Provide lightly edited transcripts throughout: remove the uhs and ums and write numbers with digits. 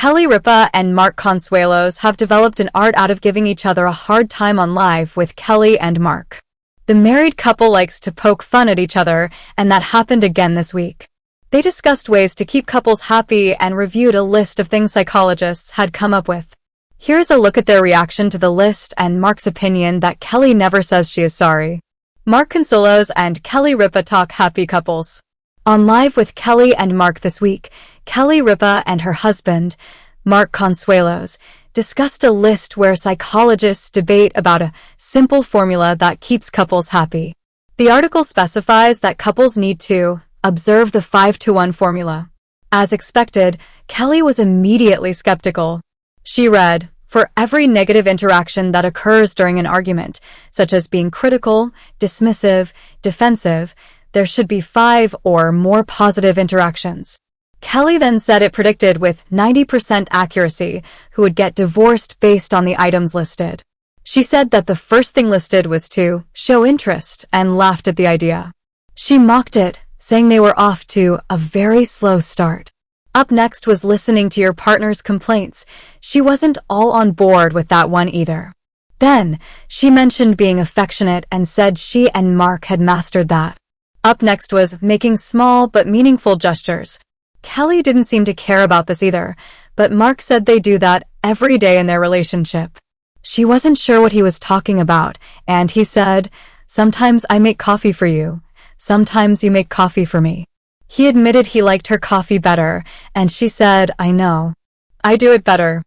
Ripa and Mark Consuelos have developed an art out of giving each other a hard time on live with Kelly and Mark. The married couple likes to poke fun at each other, and that happened again this week. They discussed ways to keep couples happy and reviewed a list of things psychologists had come up with. Here's a look at their reaction to the list and Mark's opinion that Kelly never says she is sorry. Mark Consuelos and Kelly Ripa talk happy couples. On Live with Kelly and Mark this week, Kelly Ripa and her husband, Mark Consuelos, discussed a list where psychologists debate about a simple formula that keeps couples happy. The article specifies that couples need to observe the 5-to-1 formula. As expected, Kelly was immediately skeptical. She read, "For every negative interaction that occurs during an argument, such as being critical, dismissive, defensive, there should be 5 or more positive interactions." Kelly then said it predicted with 90% accuracy who would get divorced based on the items listed. She said that the first thing listed was to show interest and laughed at the idea. She mocked it, saying they were off to a very slow start. Up next was listening to your partner's complaints. She wasn't all on board with that one either. Then, she mentioned being affectionate and said she and Mark had mastered that. Up next was making small but meaningful gestures. Kelly didn't seem to care about this either, but Mark said they do that every day in their relationship. She wasn't sure what he was talking about, and he said, "Sometimes I make coffee for you. Sometimes you make coffee for me." He admitted he liked her coffee better, and she said, "I know. I do it better.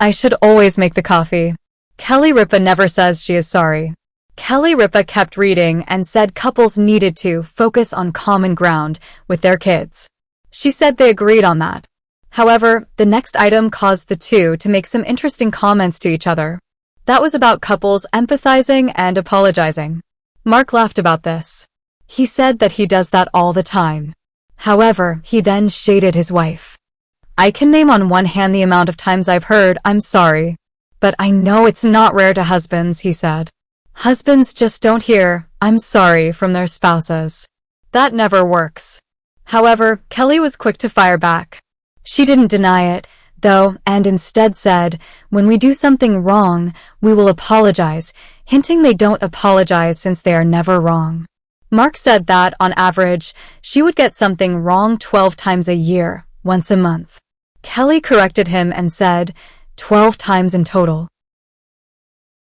I should always make the coffee." Kelly Ripa never says she is sorry. Kelly Ripa kept reading and said couples needed to focus on common ground with their kids. She said they agreed on that. However, the next item caused the two to make some interesting comments to each other. That was about couples empathizing and apologizing. Mark laughed about this. He said that he does that all the time. However, he then shaded his wife. "I can name on one hand the amount of times I've heard, 'I'm sorry.' But I know it's not rare to husbands," he said. "Husbands just don't hear, 'I'm sorry' from their spouses. That never works." However, Kelly was quick to fire back. She didn't deny it, though, and instead said, "When we do something wrong, we will apologize," hinting they don't apologize since they are never wrong. Mark said that, on average, she would get something wrong 12 times a year, once a month. Kelly corrected him and said, 12 times in total.